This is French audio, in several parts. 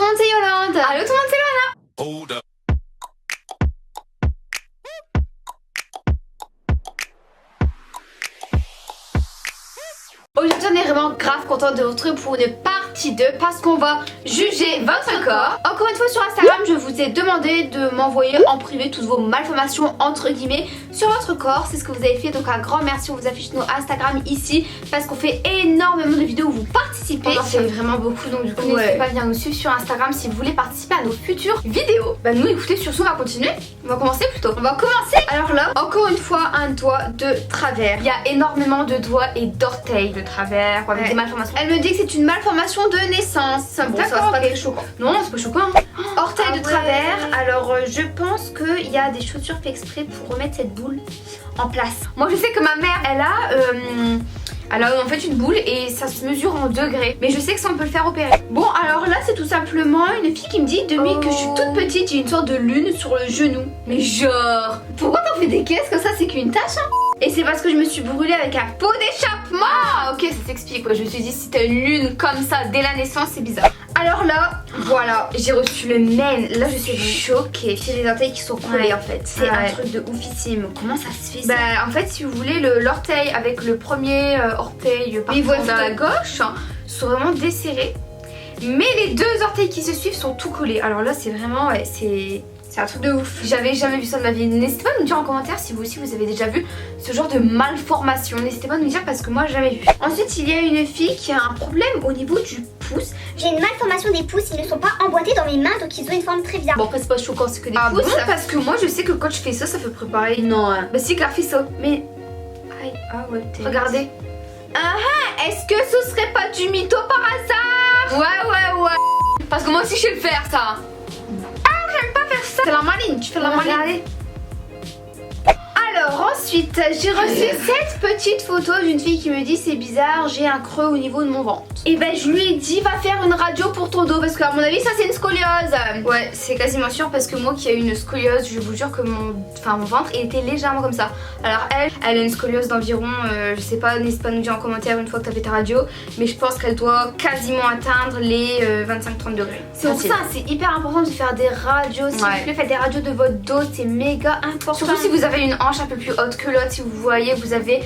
le monde, c'est Yolande. Allô tout le monde, c'est Loana. Hold up. Aujourd'hui on est vraiment grave content de vous retrouver pour une partie 2 parce qu'on va juger votre corps. Encore une fois sur Instagram je vous ai demandé de m'envoyer en privé toutes vos malformations entre guillemets sur votre corps. C'est ce que vous avez fait, donc un grand merci. On vous affiche nos Instagram ici parce qu'on fait énormément de vidéos où vous participez. On en fait vraiment beaucoup, donc du coup n'hésitez pas à venir nous suivre sur Instagram si vous voulez participer à nos futures vidéos. Bah nous écoutez, sur ce on va continuer. On va commencer plutôt. On va commencer. Alors là, encore une fois un doigt de travers. Il y a énormément de doigts et d'orteils de travers avec des malformations. Elle me dit que c'est une malformation de naissance. Bon, ça c'est pas très choquant. Non, c'est pas choquant. Orteil de travers. Alors je pense qu'il y a des chaussures fait exprès pour remettre cette boule en place. Moi je sais que ma mère elle a en fait une boule et ça se mesure en degrés. Mais je sais que ça on peut le faire opérer. Bon alors là c'est tout simplement une fille qui me dit depuis que je suis toute petite j'ai une sorte de lune sur le genou. Mais genre, pourquoi t'en fais des caisses comme ça? C'est qu'une tache hein. Et c'est parce que je me suis brûlée avec un pot d'échappement. Ah ok, ça s'explique quoi. Je me suis dit si t'as une lune comme ça dès la naissance c'est bizarre. Alors là, voilà, j'ai reçu le mail. Là je suis choquée. C'est les orteils qui sont collés en fait. C'est un truc de oufissime. Comment ça se fait ça? Bah en fait si vous voulez l'orteil avec le premier orteil par dans la gauche sont vraiment desserrés. Mais les deux orteils qui se suivent sont tout collés. Alors là c'est vraiment, c'est un truc de ouf. J'avais jamais vu ça de ma vie. N'hésitez pas à nous dire en commentaire si vous aussi vous avez déjà vu ce genre de malformation. N'hésitez pas à nous dire parce que moi j'ai jamais vu. Ensuite il y a une fille qui a un problème au niveau du pouce. J'ai une malformation des pouces, ils ne sont pas emboîtés dans mes mains donc ils ont une forme très bizarre. Bon après c'est pas choquant, c'est que des pouces. pouces. Bon, parce que moi je sais que quand je fais ça, ça fait préparer. Non hein. Bah si Claire fait ça. Mais aïe, ah ouais, regardez. Est-ce que ce serait pas du mytho par hasard? Ouais. Parce que moi aussi je sais le faire ça. C'est la maline, tu fais la maline. Regardez. Alors ensuite j'ai reçu cette petite photo d'une fille qui me dit c'est bizarre, j'ai un creux au niveau de mon ventre. Et ben je lui ai dit va faire une radio pour ton dos parce qu'à mon avis ça c'est une scoliose. Ouais c'est quasiment sûr parce que moi qui ai une scoliose, je vous jure que mon ventre il était légèrement comme ça. Alors elle a une scoliose d'environ, je sais pas, n'hésite pas à nous dire en commentaire une fois que tu as fait ta radio. Mais je pense qu'elle doit quasiment atteindre les 25-30 degrés. C'est pour ça c'est hyper important de faire des radios. S'il vous plaît faites des radios de votre dos, c'est méga important. Surtout si vous avez une hanche un peu plus haute que l'autre, si vous voyez vous avez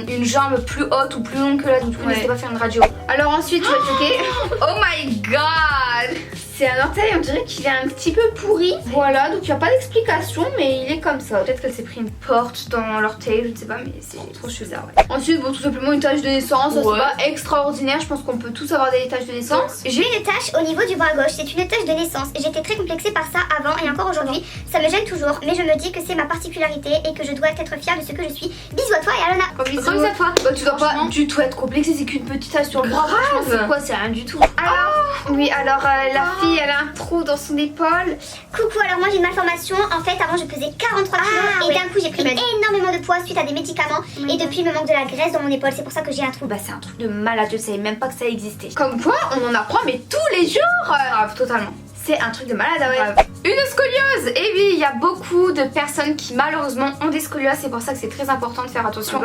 une jambe plus haute ou plus longue que l'autre, du coup n'hésitez pas à faire une radio. Alors ensuite tu vas checker. Oh my god, c'est un orteil, on dirait qu'il est un petit peu pourri. Voilà, donc il n'y a pas d'explication mais il est comme ça. Peut-être qu'elle s'est pris une porte dans l'orteil, je ne sais pas, mais c'est trop bizarre. Ensuite bon, tout simplement une tache de naissance, c'est pas extraordinaire, je pense qu'on peut tous avoir des taches de naissance. J'ai une tache au niveau du bras gauche, c'est une tache de naissance. J'étais très complexée par ça avant et encore aujourd'hui, ça me gêne toujours, mais je me dis que c'est ma particularité et que je dois être fière de ce que je suis. Bisous à toi et à Lona. Bisous à toi. Bah tu dois pas du tout être complexée, c'est qu'une petite tache sur le bras, franchement c'est quoi, c'est rien du tout. Alors la fille elle a un trou dans son épaule. Coucou, alors moi j'ai une malformation. En fait avant je pesais 43 kilos et d'un coup j'ai pris énormément de poids suite à des médicaments et depuis il me manque de la graisse dans mon épaule, c'est pour ça que j'ai un trou. Bah c'est un truc de malade, je savais même pas que ça existait. Comme quoi on en apprend mais tous les jours. Grave, totalement. C'est un truc de malade, ouais. Une scoliose. Et oui, il y a beaucoup de personnes qui malheureusement ont des scolioses, c'est pour ça que c'est très important de faire attention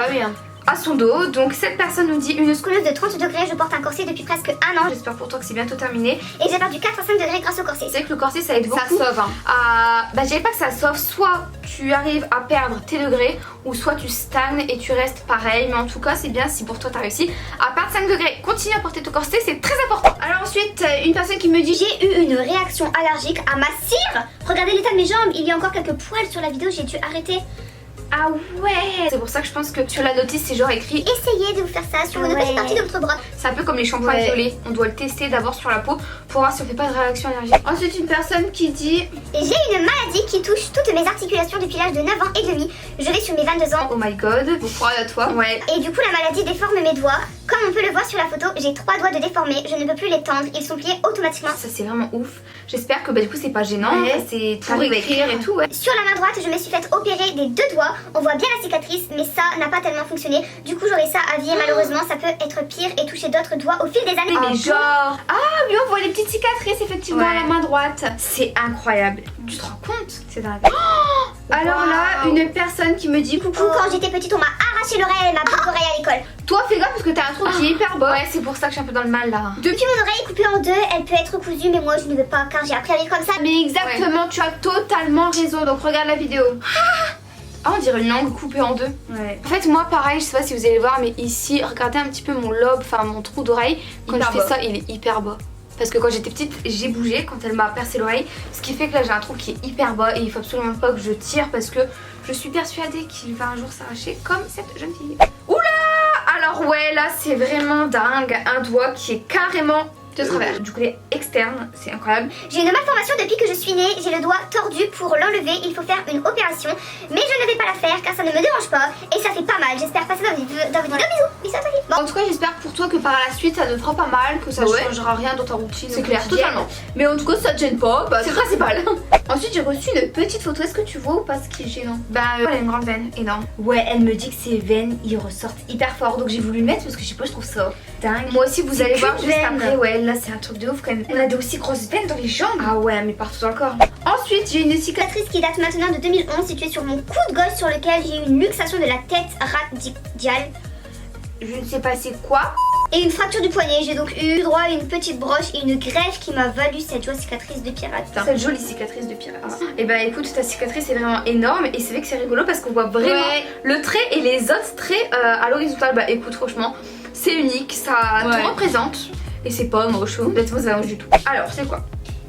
à son dos. Donc cette personne nous dit une scoliose de 30 degrés, je porte un corset depuis presque un an. J'espère pour toi que c'est bientôt terminé. Et j'ai perdu 4 à 5 degrés grâce au corset. C'est que le corset ça aide beaucoup. Ça sauve bah je dirais pas que ça sauve, soit tu arrives à perdre tes degrés ou soit tu stagnes et tu restes pareil. Mais en tout cas c'est bien si pour toi t'as réussi à perdre 5 degrés. Continue à porter ton corset, c'est très important. Alors ensuite une personne qui me dit j'ai eu une réaction allergique à ma cire. Regardez l'état de mes jambes, il y a encore quelques poils sur la vidéo, j'ai dû arrêter. Ah ouais. C'est pour ça que je pense que sur la notice c'est genre écrit essayez de vous faire ça sur une petite partie de votre bras. C'est un peu comme les shampoings violets. On doit le tester d'abord sur la peau pour voir si on fait pas de réaction allergique. Ensuite une personne qui dit j'ai une maladie qui touche toutes mes articulations depuis l'âge de 9 ans et demi. Je vais sur mes 22 ans. Oh my god, bon courage à toi. Ouais. Et du coup la maladie déforme mes doigts. Comme on peut le voir sur la photo, j'ai 3 doigts de déformés, je ne peux plus les tendre, ils sont pliés automatiquement. Ça c'est vraiment ouf. J'espère que du coup c'est pas gênant, c'est pour écrire et tout. Sur la main droite, je me suis fait opérer des 2 doigts. On voit bien la cicatrice, mais ça n'a pas tellement fonctionné. Du coup j'aurai ça à vie et malheureusement ça peut être pire et toucher d'autres doigts au fil des années. Mais genre... Ah oui on voit les petites cicatrices effectivement à la main droite. C'est incroyable. Tu te rends compte? C'est dingue. Alors là, une personne qui me dit coucou. Quand j'étais petite, on m'a arraché l'oreille, ma pauvre oreille à l'école. Toi fais gaffe parce que t'as un trou qui est hyper bas. Ouais, c'est pour ça que je suis un peu dans le mal là. Depuis mon oreille coupée en deux, elle peut être cousue, mais moi je ne veux pas car j'ai appris à vivre comme ça. Mais exactement, tu as totalement raison, donc regarde la vidéo. Ah, on dirait une langue coupée en deux. Ouais. En fait, moi, pareil, je sais pas si vous allez voir, mais ici, regardez un petit peu mon lobe, enfin mon trou d'oreille. Quand Hyper je fais bas. ça, il est hyper bas. Parce que quand j'étais petite, j'ai bougé quand elle m'a percé l'oreille. Ce qui fait que là, j'ai un trou qui est hyper bas et il faut absolument pas que je tire parce que je suis persuadée qu'il va un jour s'arracher comme cette jeune fille. Oula! Alors ouais, là, c'est vraiment dingue. Un doigt qui est carrément de travers. Du côté externe, c'est incroyable. J'ai une malformation depuis que je suis née, j'ai le doigt tordu. Pour l'enlever, il faut faire une opération. Mais je ne vais pas la faire car ça ne me dérange pas et ça fait pas mal. J'espère passer dans vos vidéos. Bisous à toi. En tout cas, j'espère pour toi que par la suite ça ne fera pas mal, que ça Ouais. changera rien dans ta routine. C'est clair, quotidienne. totalement. Mais en tout cas, ça te gêne pas. Bah, C'est le principal. Ensuite, j'ai reçu une petite photo. Est-ce que tu vois ou pas ce qui est gênant? Bah, elle a une grande veine, énorme. Ouais, elle me dit que ses veines, ils ressortent hyper fort. Donc j'ai voulu le mettre parce que je sais pas, je trouve ça dingue. Moi aussi, vous C'est allez qu'une voir juste veine. après. Ouais, là, c'est un truc de ouf quand même. On a des aussi grosses veines dans les jambes. Ah ouais, mais partout dans le corps. Ensuite, j'ai une cicatrice. Cicatrice qui date maintenant de 2011, située sur mon cou de gauche sur lequel j'ai eu une luxation de la tête radiale Je ne sais pas c'est quoi. et une fracture du poignet. J'ai donc eu droit à une petite broche et une greffe qui m'a valu cette jolie cicatrice de pirate. Cette jolie cicatrice de pirate. Et bah écoute, ta cicatrice est vraiment énorme et c'est vrai que c'est rigolo parce qu'on voit vraiment Ouais. le trait et les autres traits à l'horizontale. Bah écoute, franchement, c'est unique, ça Ouais. tout représente. Et c'est pas moche, honnêtement, c'est pas moche du tout. Alors, c'est quoi?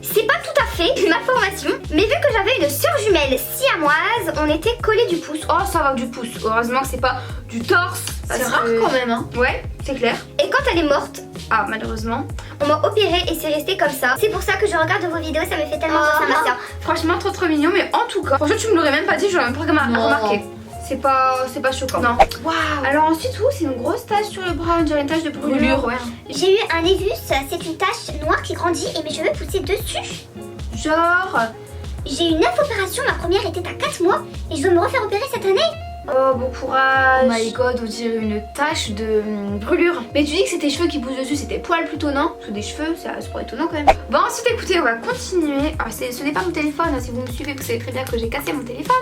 C'est pas tout à fait ma formation, mais vu que j'avais une sœur jumelle siamoise, on était collés du pouce. Oh, ça va du pouce. Heureusement que c'est pas du torse. C'est parce rare que- quand même, hein. Ouais, c'est clair. Et quand elle est morte, Ah, malheureusement. on m'a opérée et c'est resté comme ça. C'est pour ça que je regarde vos vidéos, ça me fait tellement penser à ma sœur. Franchement, trop mignon, mais en tout cas, franchement, tu me l'aurais même pas dit, j'aurais même pas Non. remarqué. C'est pas choquant. Non. Waouh. Alors ensuite, c'est une grosse tache sur le bras, on dirait une tache de brûlure. Ouais. J'ai eu un névus, c'est une tache noire qui grandit et mes cheveux poussaient dessus. Genre. J'ai eu 9 opérations, ma première était à 4 mois et je dois me refaire opérer cette année. Oh, bon courage. Oh my god, on dirait une tache de brûlure. Mais tu dis que c'est tes cheveux qui poussent dessus, c'est tes poils plutôt, non? Parce que des cheveux, c'est pas étonnant quand même. Bon, ensuite, écoutez, on va continuer. Alors, ce n'est pas mon téléphone, hein. Si vous me suivez, vous savez très bien que j'ai cassé mon téléphone.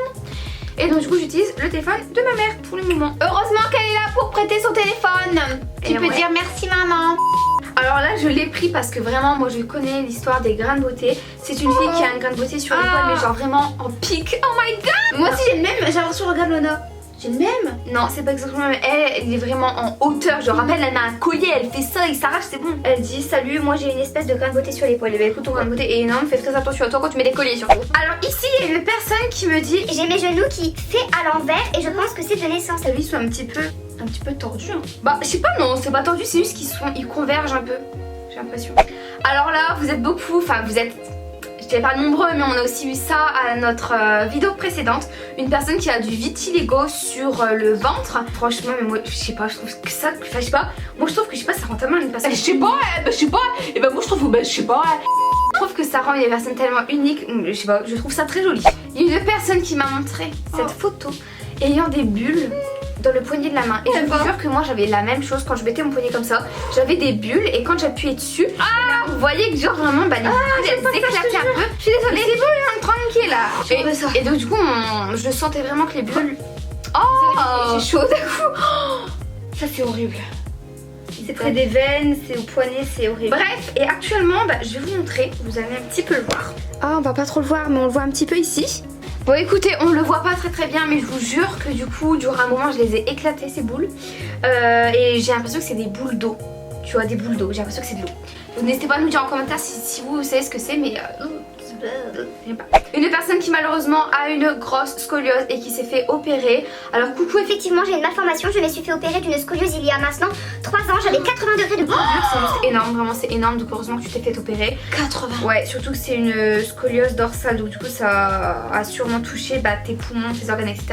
Et donc, du coup, j'utilise le téléphone de ma mère pour le moment. Heureusement qu'elle est là pour prêter son téléphone. Tu Et peux ouais. dire merci maman. Alors là, je l'ai pris parce que vraiment, moi, je connais l'histoire des grains de beauté. C'est une fille qui a un grain de beauté sur les Ah. poils, mais genre vraiment en pic. Oh my god! Moi aussi j'ai le même, j'ai l'impression, regarde Lona. J'ai le même. Non, c'est pas exactement le même. Elle est vraiment en hauteur. Je rappelle, elle a un collier, elle fait ça, il s'arrache, c'est bon. Elle dit salut, moi j'ai une espèce de grain de beauté sur les poils. Et bah écoute, ton grain de beauté est énorme, fais très attention à toi quand tu mets des colliers surtout. Alors ici, il y a une personne qui me dit J'ai mes genoux qui fait à l'envers et je pense que c'est de naissance. lui sont un petit peu tordus. Hein. Bah, je sais pas, non, c'est pas tordu, c'est juste ils convergent un peu. J'ai l'impression. Alors là, vous êtes beaucoup, enfin vous êtes. Je dirais pas nombreux, mais on a aussi eu ça à notre vidéo précédente. Une personne qui a du vitiligo sur le ventre. Franchement, mais moi, je sais pas, je trouve que ça, enfin, je sais pas. Moi, je trouve que, je sais pas, ça rend tellement une personne. Je sais pas, Et ben moi je trouve, je sais pas. Je trouve que ça rend une personne tellement unique. Je sais pas, je trouve ça très joli. Il y a une personne qui m'a montré cette photo ayant des bulles dans le poignet de la main. Et je vous jure que moi j'avais la même chose quand je mettais mon poignet comme ça. J'avais des bulles et quand j'appuyais dessus, là, on voyait que genre vraiment bah, les bulles elles éclataient un peu. Je suis désolée, c'est bon, hein, tranquille là. Et donc du coup je sentais vraiment que les bulles. Oh, j'ai chaud d'un coup. Ça c'est horrible. C'est près des veines, c'est au poignet, c'est horrible. Bref, et actuellement, je vais vous montrer, vous allez un petit peu le voir. Ah, on va pas trop le voir, mais on le voit un petit peu ici. Bon, écoutez, on le voit pas très bien, mais je vous jure que du coup, durant un moment, je les ai éclatées ces boules. Et j'ai l'impression que c'est des boules d'eau. Tu vois, des boules d'eau, j'ai l'impression que c'est de l'eau. Donc n'hésitez pas à nous dire en commentaire si vous savez ce que c'est, mais... j'aime pas. Une personne qui malheureusement a une grosse scoliose et qui s'est fait opérer. Alors coucou, Effectivement, j'ai une malformation, je me suis fait opérer d'une scoliose il y a maintenant 3 ans, j'avais 80 degrés de brûlure. c'est juste énorme, vraiment c'est énorme, donc heureusement que tu t'es fait opérer. 80. Ouais, surtout que c'est une scoliose dorsale, donc du coup ça a sûrement touché tes poumons, tes organes, etc.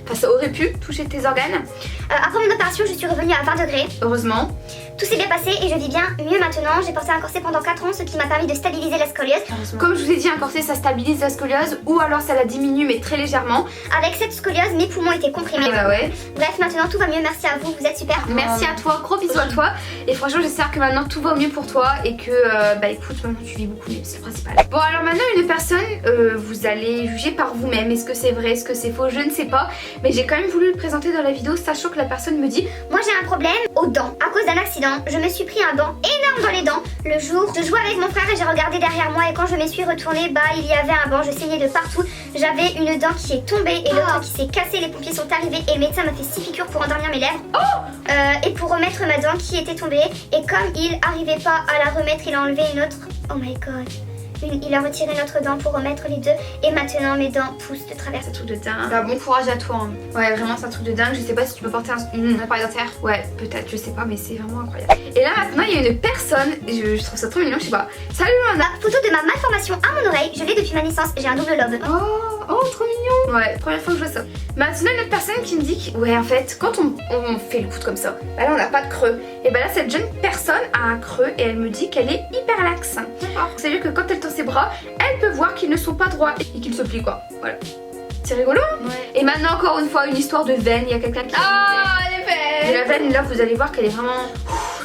Enfin ça aurait pu toucher tes organes, Après mon opération, je suis revenue à 20 degrés. heureusement. Tout s'est bien passé et je vis bien mieux maintenant. J'ai porté un corset pendant 4 ans, ce qui m'a permis de stabiliser la scoliose. Comme je vous ai dit, un corset ça stabilise la scoliose ou alors ça la diminue mais très légèrement. Avec cette scoliose, mes poumons étaient comprimés. Bah ouais. Bref, maintenant tout va mieux, merci à vous, vous êtes super. Merci à toi, gros bisous à toi. Et franchement, j'espère que maintenant tout va au mieux pour toi et que, bah écoute, maintenant tu vis beaucoup mieux, c'est le principal. Bon, alors maintenant, une personne, vous allez juger par vous-même. Est-ce que c'est vrai, est-ce que c'est faux, je ne sais pas. Mais j'ai quand même voulu le présenter dans la vidéo, sachant que la personne me dit: Moi j'ai un problème aux dents. À cause d'un accident, je me suis pris un banc énorme dans les dents. Le jour, je jouais avec mon frère et j'ai regardé derrière moi et quand je me suis retournée, bah il y avait un banc, je saignais de partout. J'avais une dent qui est tombée et l'autre qui s'est cassée. Les pompiers sont arrivés et le médecin m'a fait 6 piqûres pour endormir mes lèvres. Et pour remettre ma dent qui était tombée. Et comme il arrivait pas à la remettre, il a enlevé une autre. Oh my god. Il a retiré notre dent pour remettre les deux. Et maintenant mes dents poussent de travers. C'est un truc de dingue. Bah, bon courage à toi. Hein. Ouais, vraiment, c'est un truc de dingue. Je sais pas si tu peux porter un appareil dentaire. Ouais, peut-être, je sais pas, mais c'est vraiment incroyable. Et là maintenant, il y a une personne, je trouve ça trop mignon, je sais pas. Salut Loana. Photo de ma malformation à mon oreille. Je l'ai depuis ma naissance. J'ai un double lobe. Oh, trop mignon. Ouais, première fois que je vois ça. Maintenant, une autre personne qui me dit que, ouais, en fait, quand on fait le coude comme ça, bah là, on n'a pas de creux. Et bah là, cette jeune personne a un creux et elle me dit qu'elle est hyper laxe. D'accord. C'est-à-dire que quand elle tend ses bras, elle peut voir qu'ils ne sont pas droits et qu'ils se plient, quoi. Voilà. C'est rigolo. Ouais. Et maintenant, encore une fois, une histoire de veine. Il y a quelqu'un qui. Ah, les Et la veines. veine, là, vous allez voir qu'elle est vraiment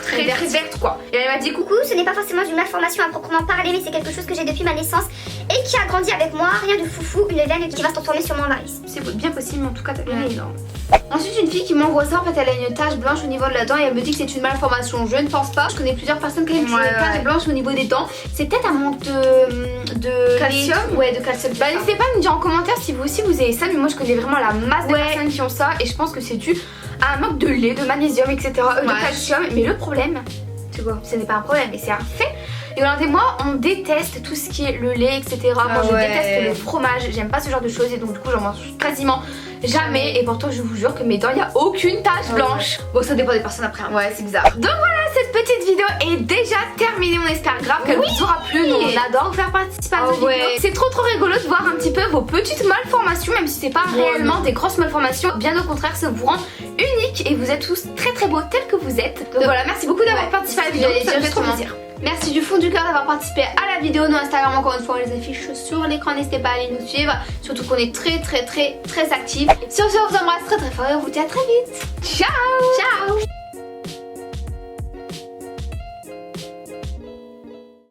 très verte, quoi. Et elle m'a dit: Coucou, ce n'est pas forcément une malformation à proprement parler, mais c'est quelque chose que j'ai depuis ma naissance et qui a grandi avec moi. Rien de foufou, une veine qui va se transformer sûrement en varice. c'est bien possible, mais en tout cas, ta veine est énorme. Ensuite, une fille qui m'envoie ça, en fait, elle a une tache blanche au niveau de la dent et elle me dit que c'est une malformation. Je ne pense pas. Je connais plusieurs personnes quand même qui ont une tache blanche au niveau des dents. C'est peut-être un manque de Calcium. Ouais, de calcium. Bah n'hésitez pas à me dire en commentaire si vous aussi vous avez ça, mais moi je connais vraiment la masse des personnes qui ont ça et je pense que c'est dû à un manque de lait, de magnésium, etc. De calcium. Mais le problème, tu vois, ce n'est pas un problème, mais c'est un fait. Et regardez-moi, on déteste tout ce qui est le lait, etc. Moi je déteste le fromage, j'aime pas ce genre de choses et donc du coup j'en mange quasiment jamais. Et pourtant je vous jure que mes dents, il n'y a aucune tache blanche. Bon, ça dépend des personnes après. Hein. Ouais, c'est bizarre. Donc voilà, cette petite vidéo est déjà terminée. On espère grave qu'elle vous aura plu. Nous, on adore vous faire participer à nos vidéos. C'est trop rigolo de voir un petit peu vos petites malformations, même si c'est pas réellement des grosses malformations. Bien au contraire, ça vous rend unique et vous êtes tous très beaux tels que vous êtes. Donc voilà, merci beaucoup d'avoir participé à la vidéo. Ça me fait trop plaisir. Merci du fond du cœur d'avoir participé à la vidéo. Nos Instagram, encore une fois, on les affiche sur l'écran. N'hésitez pas à aller nous suivre. Surtout qu'on est très actifs. Sur ce, on vous embrasse très fort et on vous dit à très vite. Ciao.